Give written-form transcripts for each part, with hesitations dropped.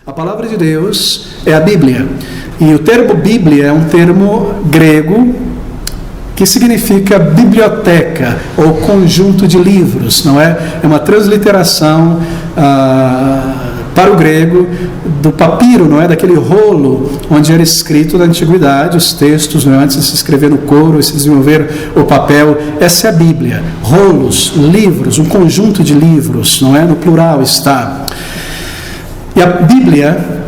A palavra de Deus é a Bíblia. E o termo Bíblia é um termo grego que significa biblioteca ou conjunto de livros, não é? É uma transliteração para o grego do papiro, não é? Daquele rolo onde era escrito na antiguidade os textos, não é? Antes de se escrever no couro e se desenvolver o papel. Essa é a Bíblia. Rolos, livros, um conjunto de livros, não é? No plural está. E a Bíblia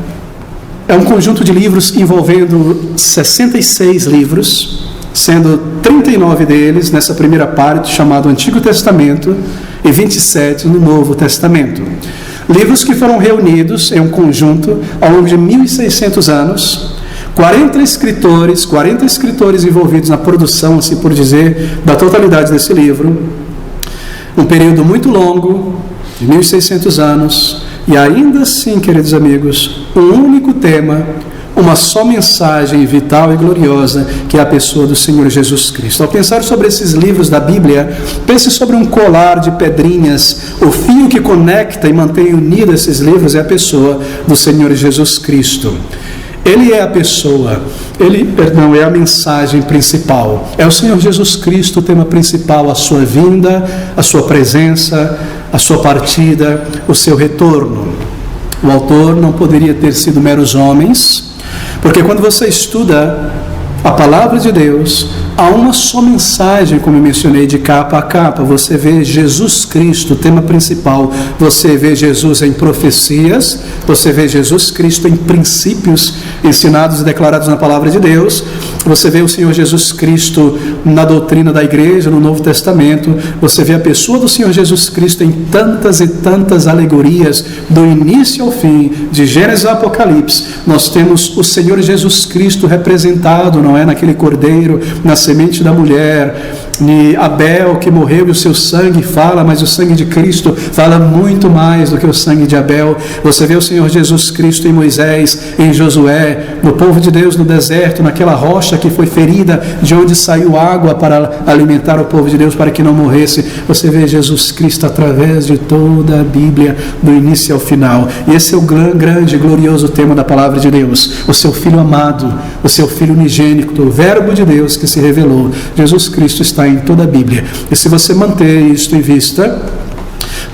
é um conjunto de livros envolvendo 66 livros, sendo 39 deles nessa primeira parte, chamado Antigo Testamento, e 27 no Novo Testamento. Livros que foram reunidos em um conjunto ao longo de 1.600 anos, 40 escritores envolvidos na produção, assim por dizer, da totalidade desse livro, um período muito longo, de 1.600 anos, e ainda assim, queridos amigos, um único tema, uma só mensagem vital e gloriosa, que é a pessoa do Senhor Jesus Cristo. Ao pensar sobre esses livros da Bíblia, pense sobre um colar de pedrinhas. O fio que conecta e mantém unido esses livros é a pessoa do Senhor Jesus Cristo. Ele é a pessoa, é a mensagem principal. É o Senhor Jesus Cristo o tema principal, a sua vinda, a sua presença, a sua partida, o seu retorno. O autor não poderia ter sido meros homens, porque quando você estuda a palavra de Deus, há uma só mensagem, como eu mencionei, de capa a capa. Você vê Jesus Cristo, o tema principal. Você vê Jesus em profecias, você vê Jesus Cristo em princípios ensinados e declarados na palavra de Deus. Você vê o Senhor Jesus Cristo na doutrina da igreja, no Novo Testamento. Você vê a pessoa do Senhor Jesus Cristo em tantas e tantas alegorias, do início ao fim, de Gênesis ao Apocalipse. Nós temos o Senhor Jesus Cristo representado, não é? Naquele cordeiro, na semente da mulher, de Abel que morreu e o seu sangue fala, mas o sangue de Cristo fala muito mais do que o sangue de Abel. Você vê o Senhor Jesus Cristo em Moisés, em Josué, no povo de Deus no deserto, naquela rocha que foi ferida, de onde saiu água para alimentar o povo de Deus para que não morresse. Você vê Jesus Cristo através de toda a Bíblia, do início ao final. E esse é o grande e glorioso tema da palavra de Deus, o seu Filho amado, o seu Filho unigênito, o Verbo de Deus que se revelou. Jesus Cristo está em toda a Bíblia. E se você manter isto em vista,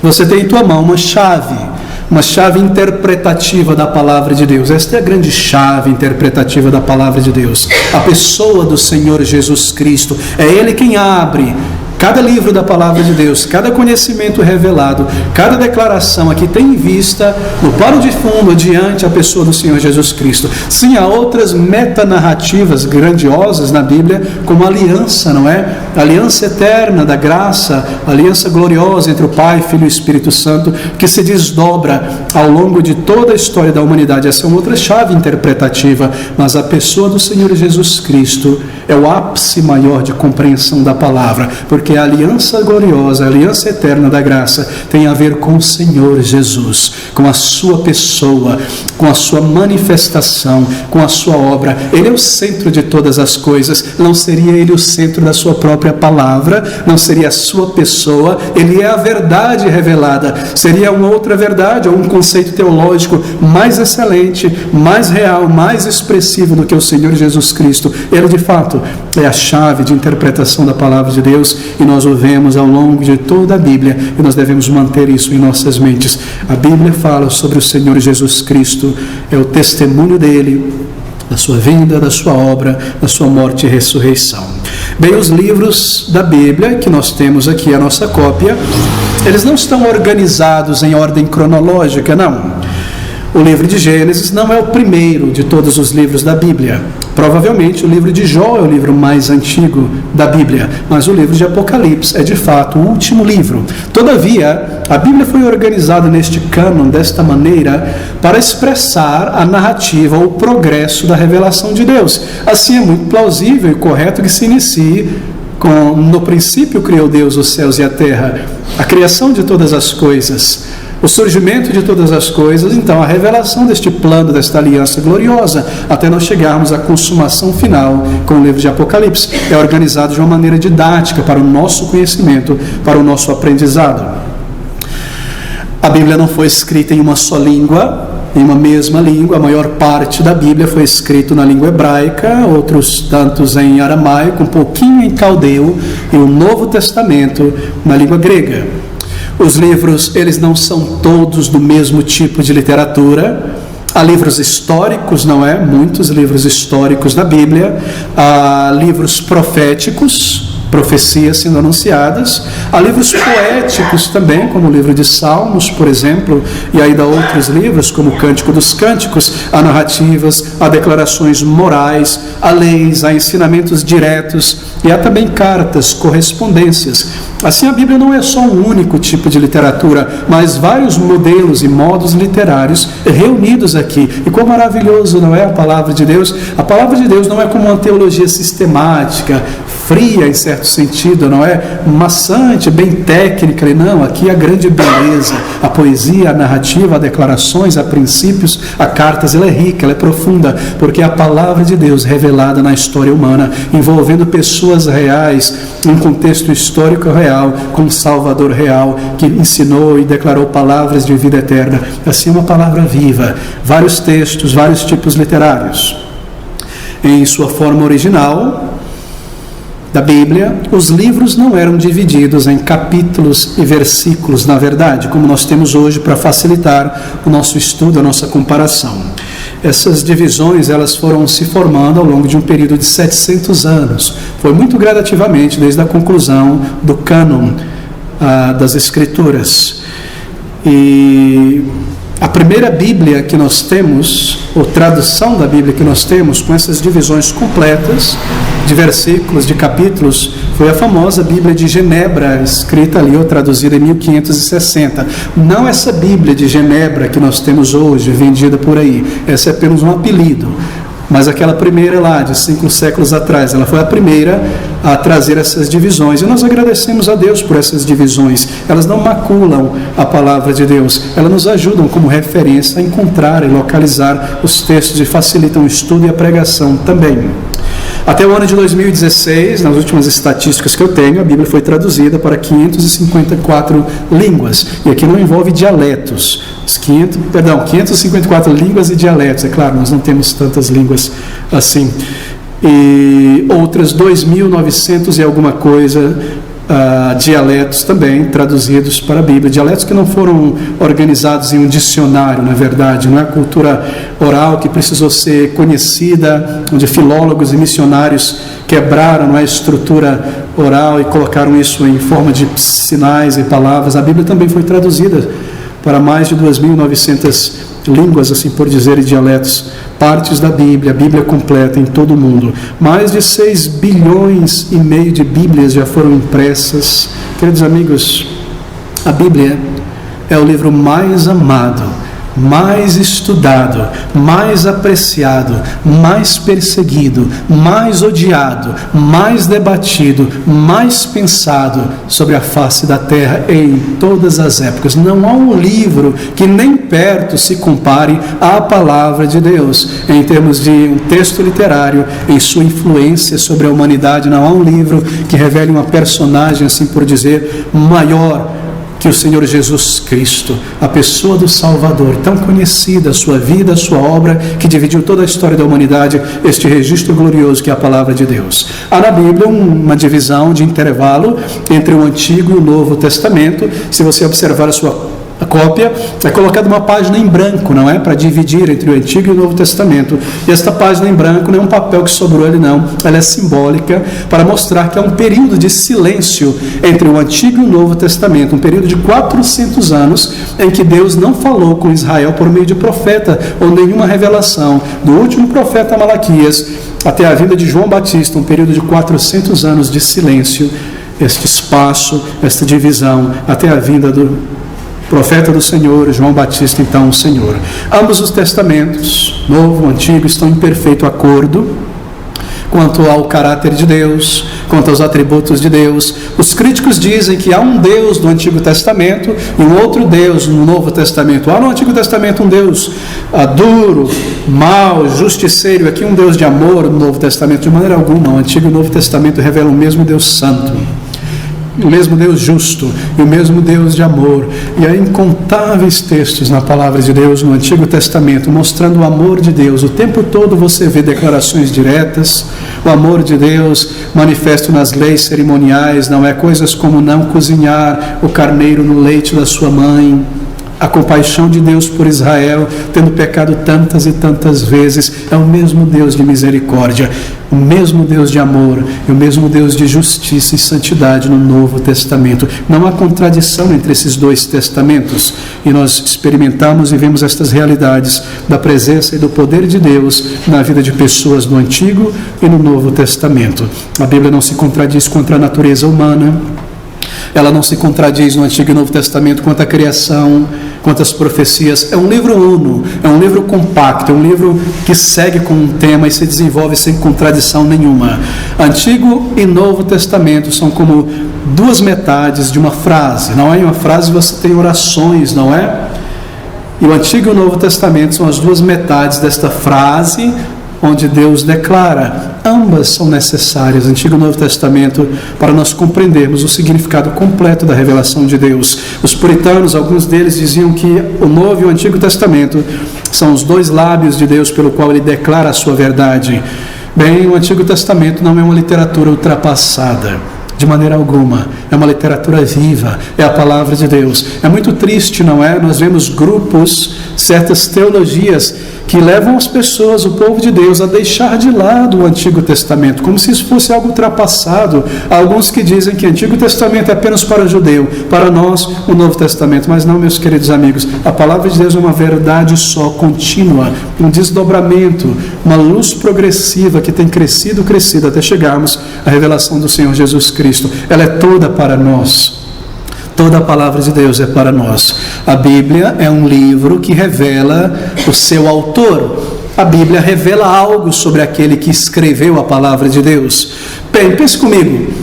você tem em tua mão uma chave interpretativa da palavra de Deus. Esta é a grande chave interpretativa da palavra de Deus. A pessoa do Senhor Jesus Cristo. É Ele quem abre cada livro da palavra de Deus, cada conhecimento revelado, cada declaração aqui tem em vista, no plano de fundo, adiante, a pessoa do Senhor Jesus Cristo. Sim, há outras metanarrativas grandiosas na Bíblia, como a aliança, não é? A aliança eterna da graça, a aliança gloriosa entre o Pai, Filho e Espírito Santo, que se desdobra ao longo de toda a história da humanidade. Essa é uma outra chave interpretativa, mas a pessoa do Senhor Jesus Cristo é o ápice maior de compreensão da palavra, porque a aliança gloriosa, a aliança eterna da graça tem a ver com o Senhor Jesus, com a sua pessoa, com a sua manifestação, com a sua obra. Ele é o centro de todas as coisas. Não seria Ele o centro da sua própria palavra, não seria a sua pessoa. Ele é a verdade revelada. Seria uma outra verdade, ou um conceito teológico mais excelente, mais real, mais expressivo do que o Senhor Jesus Cristo. Ele de fato é a chave de interpretação da palavra de Deus, e nós o vemos ao longo de toda a Bíblia, e nós devemos manter isso em nossas mentes. A Bíblia fala sobre o Senhor Jesus Cristo, é o testemunho dele, da sua vinda, da sua obra, da sua morte e ressurreição. Bem, os livros da Bíblia, que nós temos aqui a nossa cópia, eles não estão organizados em ordem cronológica, não. O livro de Gênesis não é o primeiro de todos os livros da Bíblia. Provavelmente o livro de Jó é o livro mais antigo da Bíblia, mas o livro de Apocalipse é de fato o último livro. Todavia, a Bíblia foi organizada neste cânon desta maneira para expressar a narrativa, o progresso da revelação de Deus. Assim é muito plausível e correto que se inicie com: no princípio criou Deus os céus e a terra, a criação de todas as coisas, o surgimento de todas as coisas, então a revelação deste plano, desta aliança gloriosa, até nós chegarmos à consumação final com o livro de Apocalipse. É organizado de uma maneira didática para o nosso conhecimento, para o nosso aprendizado. A Bíblia não foi escrita em uma só língua, em uma mesma língua. A maior parte da Bíblia foi escrito na língua hebraica, outros tantos em aramaico, um pouquinho em caldeu, e o Novo Testamento na língua grega. Os livros, eles não são todos do mesmo tipo de literatura. Há livros históricos, não é? Muitos livros históricos da Bíblia. Há livros proféticos, profecias sendo anunciadas. Há livros poéticos também, como o livro de Salmos, por exemplo, e ainda outros livros, como o Cântico dos Cânticos. Há narrativas, há declarações morais, há leis, há ensinamentos diretos, e há também cartas, correspondências. Assim, a Bíblia não é só um único tipo de literatura, mas vários modelos e modos literários reunidos aqui. E quão maravilhoso, não é, a palavra de Deus? A palavra de Deus não é como uma teologia sistemática, fria em certo sentido, não é maçante, bem técnica, não. Aqui a grande beleza, a poesia, a narrativa, a declarações, a princípios, a cartas, ela é rica, ela é profunda, porque é a palavra de Deus revelada na história humana, envolvendo pessoas reais, em contexto histórico real, com um Salvador real, que ensinou e declarou palavras de vida eterna. Assim, uma palavra viva, vários textos, vários tipos literários. Em sua forma original da Bíblia, os livros não eram divididos em capítulos e versículos, na verdade, como nós temos hoje para facilitar o nosso estudo, a nossa comparação. Essas divisões, elas foram se formando ao longo de um período de 700 anos. Foi muito gradativamente, desde a conclusão do cânon das Escrituras. E a primeira Bíblia que nós temos, ou tradução da Bíblia que nós temos, com essas divisões completas, de versículos, de capítulos, foi a famosa Bíblia de Genebra, escrita ali ou traduzida em 1560. Não essa Bíblia de Genebra que nós temos hoje, vendida por aí. Essa é apenas um apelido. Mas aquela primeira lá, de 5 séculos atrás, ela foi a primeira a trazer essas divisões. E nós agradecemos a Deus por essas divisões. Elas não maculam a palavra de Deus. Elas nos ajudam como referência a encontrar e localizar os textos e facilitam o estudo e a pregação também. Até o ano de 2016, nas últimas estatísticas que eu tenho, a Bíblia foi traduzida para 554 línguas. E aqui não envolve dialetos. 554 línguas e dialetos. É claro, nós não temos tantas línguas assim. E outras 2.900 e alguma coisa dialetos também traduzidos para a Bíblia. Dialetos que não foram organizados em um dicionário, na verdade, não é a cultura oral que precisou ser conhecida, onde filólogos e missionários quebraram a estrutura oral e colocaram isso em forma de sinais e palavras. A Bíblia também foi traduzida para mais de 2.900 línguas, assim por dizer, e dialetos, partes da Bíblia, a Bíblia completa em todo o mundo. Mais de 6 bilhões e meio de Bíblias já foram impressas. Queridos amigos, a Bíblia é o livro mais amado, mais estudado, mais apreciado, mais perseguido, mais odiado, mais debatido, mais pensado sobre a face da terra em todas as épocas. Não há um livro que nem perto se compare à palavra de Deus, em termos de um texto literário, em sua influência sobre a humanidade. Não há um livro que revele uma personagem, assim por dizer, maior que o Senhor Jesus Cristo, a pessoa do Salvador, tão conhecida, a sua vida, a sua obra, que dividiu toda a história da humanidade, este registro glorioso que é a palavra de Deus. Há na Bíblia uma divisão de intervalo entre o Antigo e o Novo Testamento. Se você observar a sua cópia, é colocada uma página em branco, não é? Para dividir entre o Antigo e o Novo Testamento. E esta página em branco não é um papel que sobrou ali, não. Ela é simbólica para mostrar que há um período de silêncio entre o Antigo e o Novo Testamento, um período de 400 anos em que Deus não falou com Israel por meio de profeta ou nenhuma revelação. Do último profeta Malaquias até a vinda de João Batista, um período de 400 anos de silêncio, este espaço, esta divisão, até a vinda do profeta do Senhor, João Batista, então o Senhor. Ambos os testamentos, Novo e Antigo, estão em perfeito acordo quanto ao caráter de Deus, quanto aos atributos de Deus. Os críticos dizem que há um Deus no Antigo Testamento e um outro Deus no Novo Testamento. Há no Antigo Testamento um Deus duro, mau, justiceiro, aqui um Deus de amor. No Novo Testamento, de maneira alguma, o Antigo e o Novo Testamento revelam o mesmo Deus Santo. o mesmo Deus justo e o mesmo Deus de amor. E há incontáveis textos na palavra de Deus no Antigo Testamento mostrando o amor de Deus. O tempo todo você vê declarações diretas, o amor de Deus manifesto nas leis cerimoniais, não é? Coisas como não cozinhar o carneiro no leite da sua mãe. A compaixão de Deus por Israel, tendo pecado tantas e tantas vezes, é o mesmo Deus de misericórdia, o mesmo Deus de amor e o mesmo Deus de justiça e santidade no Novo Testamento. Não há contradição entre esses dois testamentos, e nós experimentamos e vemos estas realidades da presença e do poder de Deus na vida de pessoas no Antigo e no Novo Testamento. A Bíblia não se contradiz contra a natureza humana, ela não se contradiz no Antigo e Novo Testamento quanto à criação, quanto às profecias. É um livro uno, é um livro compacto, é um livro que segue com um tema e se desenvolve sem contradição nenhuma. Antigo e Novo Testamento são como duas metades de uma frase, não é? Em uma frase você tem orações, não é? E o Antigo e o Novo Testamento são as duas metades desta frase, onde Deus declara, ambas são necessárias, Antigo e Novo Testamento, para nós compreendermos o significado completo da revelação de Deus. Os puritanos, alguns deles diziam que o Novo e o Antigo Testamento são os dois lábios de Deus pelo qual ele declara a sua verdade. Bem, o Antigo Testamento não é uma literatura ultrapassada, de maneira alguma, é uma literatura viva, é a palavra de Deus. É muito triste, não é? Nós vemos grupos, certas teologias que levam as pessoas, o povo de Deus, a deixar de lado o Antigo Testamento, como se isso fosse algo ultrapassado. Há alguns que dizem que o Antigo Testamento é apenas para o judeu, para nós o Novo Testamento. Mas não, meus queridos amigos, a palavra de Deus é uma verdade só, contínua, um desdobramento, uma luz progressiva que tem crescido até chegarmos à revelação do Senhor Jesus Cristo. Ela é toda para nós. Toda a palavra de Deus é para nós. A Bíblia é um livro que revela o seu autor. A Bíblia revela algo sobre aquele que escreveu a palavra de Deus. Bem, pense comigo.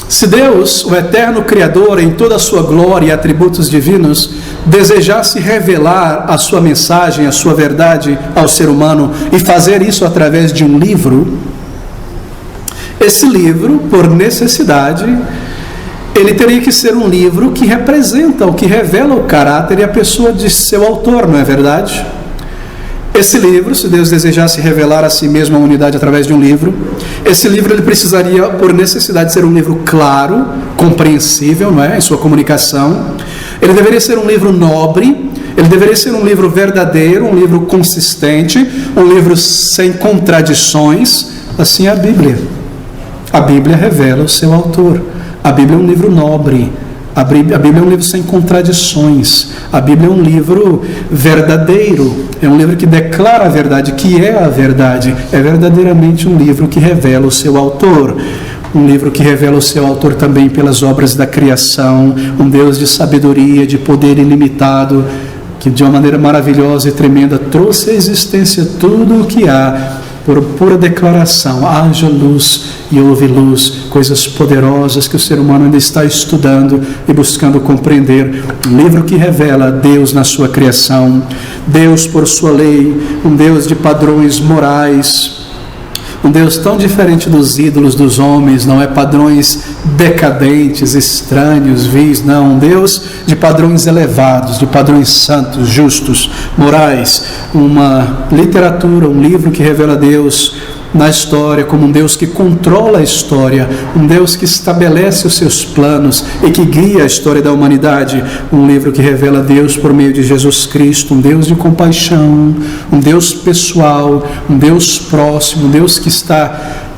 Se Deus, o eterno Criador, em toda a sua glória e atributos divinos, desejasse revelar a sua mensagem, a sua verdade ao ser humano e fazer isso através de um livro, esse livro, por necessidade, ele teria que ser um livro que representa, ou que revela o caráter e a pessoa de seu autor, não é verdade? Esse livro, se Deus desejasse revelar a si mesmo a unidade através de um livro, esse livro ele precisaria, por necessidade, ser um livro claro, compreensível, não é? Em sua comunicação. Ele deveria ser um livro nobre, ele deveria ser um livro verdadeiro, um livro consistente, um livro sem contradições. Assim é a Bíblia. A Bíblia revela o seu autor. A Bíblia é um livro nobre, a Bíblia é um livro sem contradições, a Bíblia é um livro verdadeiro, é um livro que declara a verdade, que é a verdade, é verdadeiramente um livro que revela o seu autor. Um livro que revela o seu autor também pelas obras da criação, um Deus de sabedoria, de poder ilimitado, que de uma maneira maravilhosa e tremenda trouxe à existência tudo o que há, por pura declaração. Haja luz e houve luz, coisas poderosas que o ser humano ainda está estudando e buscando compreender. Um livro que revela Deus na sua criação, Deus por sua lei, um Deus de padrões morais, um Deus tão diferente dos ídolos dos homens, não é padrões decadentes, estranhos, vis, não, um Deus de padrões elevados, de padrões santos, justos, morais, uma literatura, um livro que revela Deus na história como um Deus que controla a história, um Deus que estabelece os seus planos e que guia a história da humanidade, um livro que revela Deus por meio de Jesus Cristo, um Deus de compaixão, um Deus pessoal, um Deus próximo, um Deus que está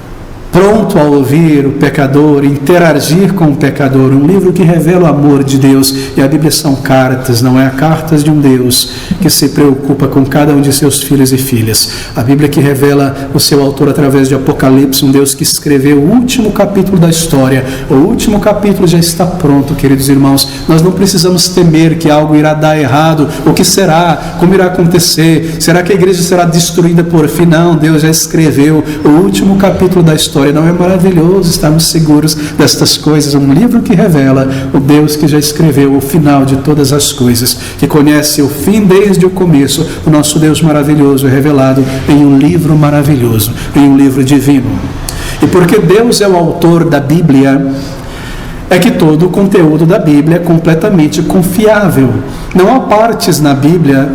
pronto a ouvir o pecador, interagir com o pecador, um livro que revela o amor de Deus. E a Bíblia são cartas, não é? Cartas de um Deus que se preocupa com cada um de seus filhos e filhas. A Bíblia que revela o seu autor através de Apocalipse, um Deus que escreveu o último capítulo da história. O último capítulo já está pronto, queridos irmãos. Nós não precisamos temer que algo irá dar errado. O que será? Como irá acontecer? Será que a igreja será destruída por fim? Não, Deus já escreveu o último capítulo da história. Não é maravilhoso estarmos seguros destas coisas? Um livro que revela o Deus que já escreveu o final de todas as coisas, que conhece o fim desde o começo. O nosso Deus maravilhoso é revelado em um livro maravilhoso, em um livro divino. E porque Deus é o autor da Bíblia, é que todo o conteúdo da Bíblia é completamente confiável. Não há partes na Bíblia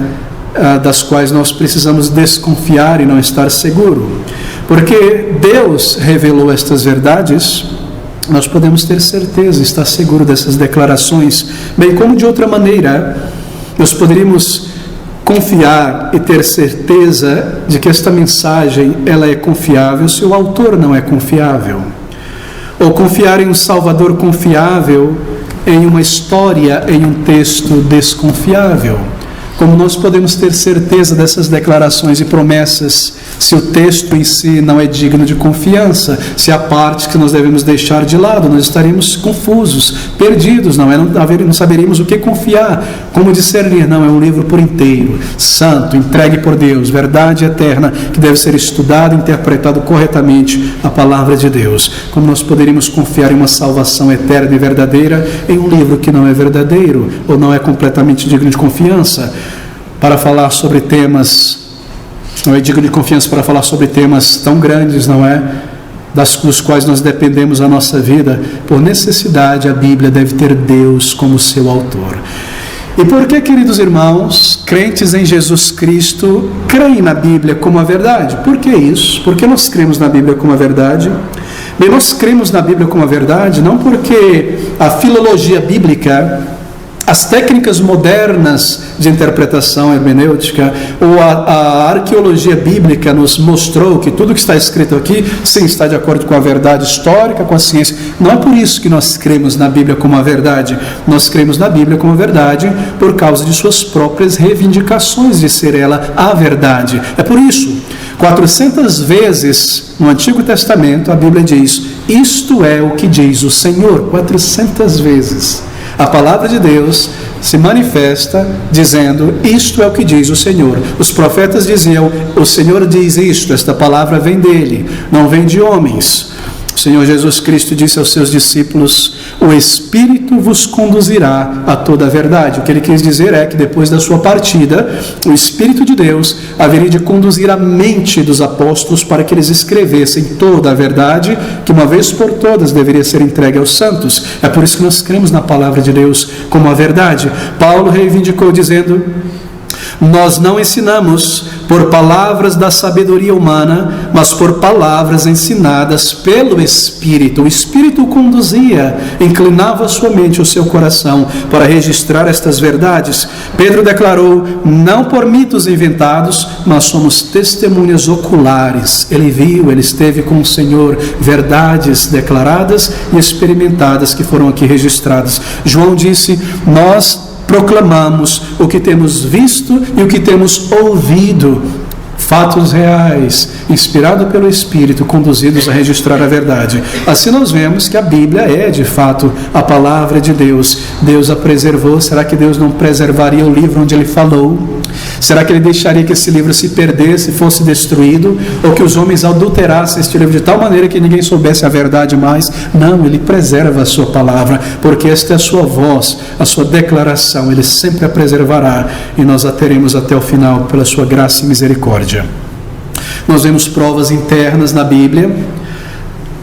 das quais nós precisamos desconfiar e não estar seguro. Porque Deus revelou estas verdades, nós podemos ter certeza, estar seguro dessas declarações, bem como de outra maneira, nós poderíamos confiar e ter certeza de que esta mensagem ela é confiável se o autor não é confiável. Ou confiar em um Salvador confiável em uma história, em um texto desconfiável. Como nós podemos ter certeza dessas declarações e promessas se o texto em si não é digno de confiança, se há partes que nós devemos deixar de lado, nós estaríamos confusos, perdidos, não saberíamos o que confiar, como discernir. Não, é um livro por inteiro, santo, entregue por Deus, verdade eterna, que deve ser estudado e interpretado corretamente a palavra de Deus. Como nós poderíamos confiar em uma salvação eterna e verdadeira em um livro que não é verdadeiro ou não é completamente digno de confiança? Para falar sobre temas, não é digno de confiança para falar sobre temas tão grandes, não é? Dos quais nós dependemos a nossa vida. Por necessidade, a Bíblia deve ter Deus como seu autor. E por que, queridos irmãos, crentes em Jesus Cristo, creem na Bíblia como a verdade? Por que isso? Por que nós cremos na Bíblia como a verdade? Bem, nós cremos na Bíblia como a verdade não porque a filologia bíblica, as técnicas modernas de interpretação hermenêutica ou a arqueologia bíblica nos mostrou que tudo que está escrito aqui, sim, está de acordo com a verdade histórica, com a ciência. Não é por isso que nós cremos na Bíblia como a verdade. Nós cremos na Bíblia como a verdade por causa de suas próprias reivindicações de ser ela a verdade. É por isso, 400 vezes no Antigo Testamento a Bíblia diz: isto é o que diz o Senhor. 400 vezes. A palavra de Deus se manifesta dizendo: isto é o que diz o Senhor. Os profetas diziam: o Senhor diz isto, esta palavra vem dele, não vem de homens. O Senhor Jesus Cristo disse aos seus discípulos: o Espírito vos conduzirá a toda a verdade. O que ele quis dizer é que depois da sua partida, o Espírito de Deus haveria de conduzir a mente dos apóstolos para que eles escrevessem toda a verdade, que uma vez por todas deveria ser entregue aos santos. É por isso que nós cremos na palavra de Deus como a verdade. Paulo reivindicou dizendo: nós não ensinamos por palavras da sabedoria humana, mas por palavras ensinadas pelo Espírito. O Espírito o conduzia, inclinava a sua mente, o seu coração, para registrar estas verdades. Pedro declarou: não por mitos inventados, mas somos testemunhas oculares. Ele viu, ele esteve com o Senhor, verdades declaradas e experimentadas que foram aqui registradas. João disse: nós proclamamos o que temos visto e o que temos ouvido, fatos reais, inspirados pelo Espírito, conduzidos a registrar a verdade. Assim nós vemos que a Bíblia é de fato a palavra de Deus. Deus a preservou. Será que Deus não preservaria o livro onde ele falou? Será que ele deixaria que esse livro se perdesse, fosse destruído, ou que os homens adulterassem este livro de tal maneira que ninguém soubesse a verdade mais? Não, ele preserva a sua palavra, porque esta é a sua voz, a sua declaração. Ele sempre a preservará e nós a teremos até o final pela sua graça e misericórdia. Nós vemos provas internas na Bíblia.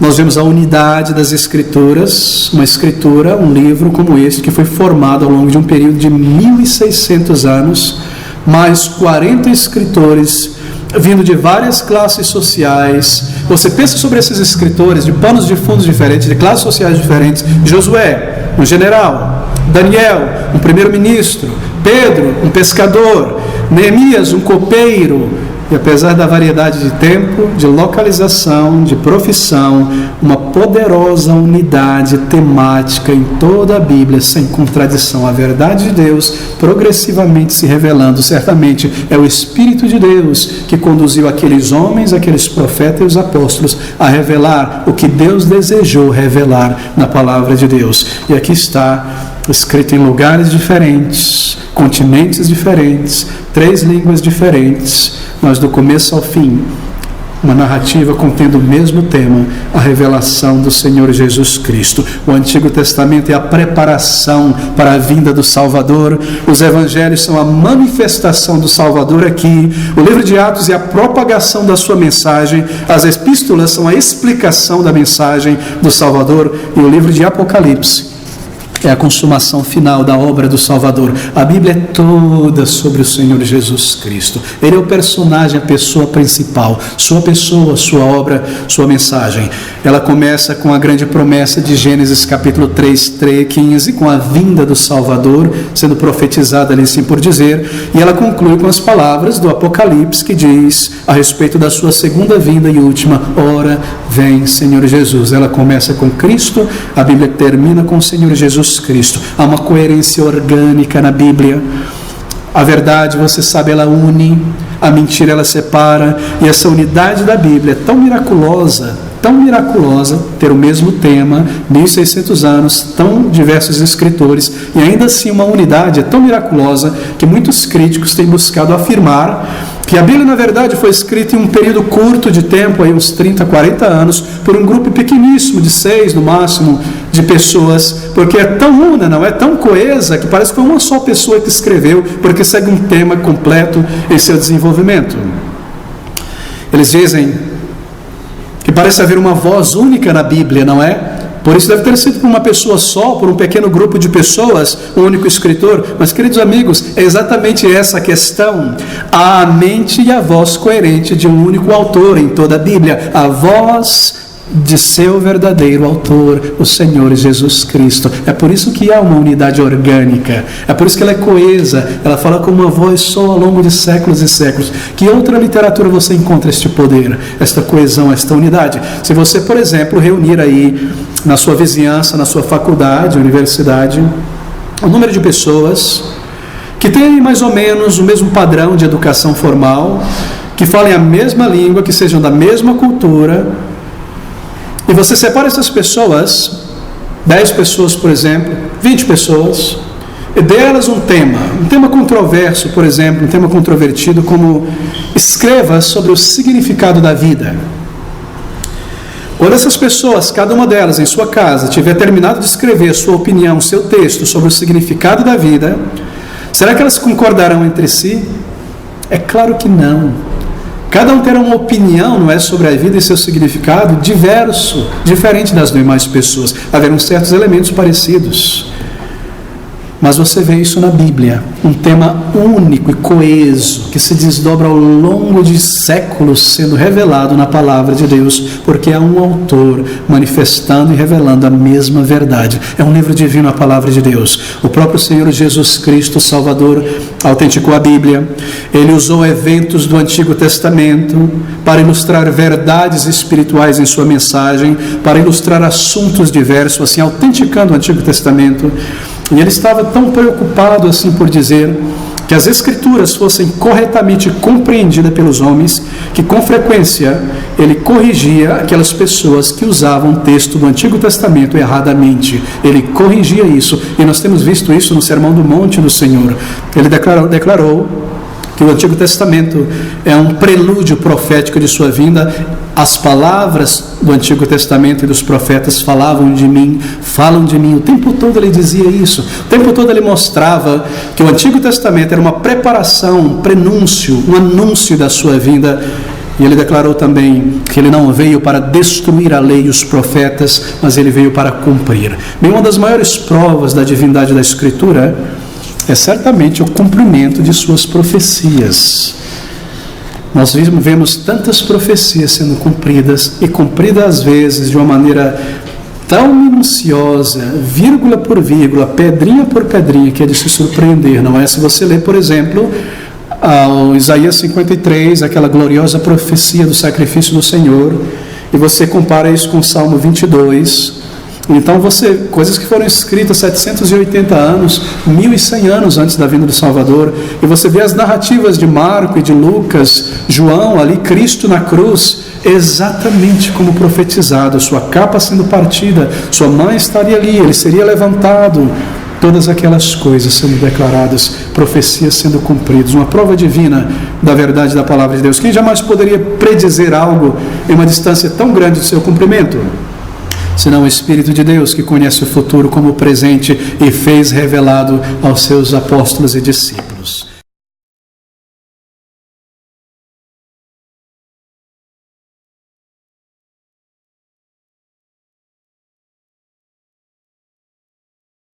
Nós vemos a unidade das Escrituras, uma escritura, um livro como este, que foi formado ao longo de um período de 1.600 anos, mais 40 escritores, vindo de várias classes sociais. Você pensa sobre esses escritores, de panos de fundos diferentes, de classes sociais diferentes. Josué, um general. Daniel, um primeiro-ministro. Pedro, um pescador. Neemias, um copeiro. E apesar da variedade de tempo, de localização, de profissão, uma poderosa unidade temática em toda a Bíblia, sem contradição. A verdade de Deus progressivamente se revelando. Certamente é o Espírito de Deus que conduziu aqueles homens, aqueles profetas e os apóstolos a revelar o que Deus desejou revelar na palavra de Deus. E aqui está escrito em lugares diferentes, continentes diferentes, 3 línguas diferentes, mas do começo ao fim, uma narrativa contendo o mesmo tema, a revelação do Senhor Jesus Cristo. O Antigo Testamento é a preparação para a vinda do Salvador, os Evangelhos são a manifestação do Salvador aqui, o livro de Atos é a propagação da sua mensagem, as epístolas são a explicação da mensagem do Salvador, e o livro de Apocalipse é a consumação final da obra do Salvador. A Bíblia é toda sobre o Senhor Jesus Cristo. Ele é o personagem, a pessoa principal. Sua pessoa, sua obra, sua mensagem. Ela começa com a grande promessa de Gênesis capítulo 3, 15, com a vinda do Salvador, sendo profetizada ali assim por dizer. E ela conclui com as palavras do Apocalipse, que diz a respeito da sua segunda vinda e última: ora vem Senhor Jesus. Ela começa com Cristo, a Bíblia termina com o Senhor Jesus Cristo. Há uma coerência orgânica na Bíblia. A verdade, você sabe, ela une, a mentira ela separa, e essa unidade da Bíblia é tão miraculosa, ter o mesmo tema, 1600 anos, tão diversos escritores, e ainda assim uma unidade é tão miraculosa que muitos críticos têm buscado afirmar que a Bíblia, na verdade, foi escrita em um período curto de tempo, aí uns 30, 40 anos, por um grupo pequeníssimo, de 6 no máximo, de pessoas, porque é tão una, não é tão coesa, que parece que foi uma só pessoa que escreveu, porque segue um tema completo em seu desenvolvimento. Eles dizem que parece haver uma voz única na Bíblia, não é? Por isso deve ter sido por uma pessoa só, por um pequeno grupo de pessoas, um único escritor. Mas, queridos amigos, é exatamente essa a questão. Há a mente e a voz coerente de um único autor em toda a Bíblia. A voz de seu verdadeiro autor, o Senhor Jesus Cristo. É por isso que há uma unidade orgânica. É por isso que ela é coesa. Ela fala com uma voz só ao longo de séculos e séculos. Que outra literatura você encontra este poder, esta coesão, esta unidade? Se você, por exemplo, reunir aí na sua vizinhança, na sua faculdade, universidade, o número de pessoas que têm mais ou menos o mesmo padrão de educação formal, que falem a mesma língua, que sejam da mesma cultura, e você separa essas pessoas, 10 pessoas, por exemplo, 20 pessoas, e delas um tema controverso, por exemplo, um tema controvertido, como escreva sobre o significado da vida. Quando essas pessoas, cada uma delas em sua casa, tiver terminado de escrever sua opinião, seu texto sobre o significado da vida, será que elas concordarão entre si? É claro que não. Cada um terá uma opinião, não é, sobre a vida e seu significado diverso, diferente das demais pessoas. Haverão certos elementos parecidos. Mas você vê isso na Bíblia, um tema único e coeso, que se desdobra ao longo de séculos sendo revelado na palavra de Deus, porque há um autor manifestando e revelando a mesma verdade. É um livro divino, a palavra de Deus. O próprio Senhor Jesus Cristo, Salvador, autenticou a Bíblia. Ele usou eventos do Antigo Testamento para ilustrar verdades espirituais em sua mensagem, para ilustrar assuntos diversos, assim, autenticando o Antigo Testamento. E ele estava tão preocupado assim por dizer que as Escrituras fossem corretamente compreendidas pelos homens, que com frequência ele corrigia aquelas pessoas que usavam o texto do Antigo Testamento erradamente. Ele corrigia isso, e nós temos visto isso no Sermão do Monte do Senhor. Ele declarou que o Antigo Testamento é um prelúdio profético de sua vinda. As palavras do Antigo Testamento e dos profetas falavam de mim, falam de mim. O tempo todo ele dizia isso. O tempo todo ele mostrava que o Antigo Testamento era uma preparação, um prenúncio, um anúncio da sua vinda. E ele declarou também que ele não veio para destruir a lei e os profetas, mas ele veio para cumprir. Bem, uma das maiores provas da divindade da Escritura é certamente o cumprimento de suas profecias. Nós vemos tantas profecias sendo cumpridas, e cumpridas às vezes de uma maneira tão minuciosa, vírgula por vírgula, pedrinha por pedrinha, que é de se surpreender, não é? Se você ler, por exemplo, ao Isaías 53, aquela gloriosa profecia do sacrifício do Senhor, e você compara isso com o Salmo 22, então coisas que foram escritas 780 anos, 1100 anos antes da vinda do Salvador, e você vê as narrativas de Marco e de Lucas, João, ali Cristo na cruz, exatamente como profetizado, sua capa sendo partida, sua mãe estaria ali, ele seria levantado todas aquelas coisas sendo declaradas, profecias sendo cumpridas, uma prova divina da verdade da palavra de Deus. Quem jamais poderia predizer algo em uma distância tão grande do seu cumprimento? Senão o Espírito de Deus, que conhece o futuro como o presente e fez revelado aos seus apóstolos e discípulos.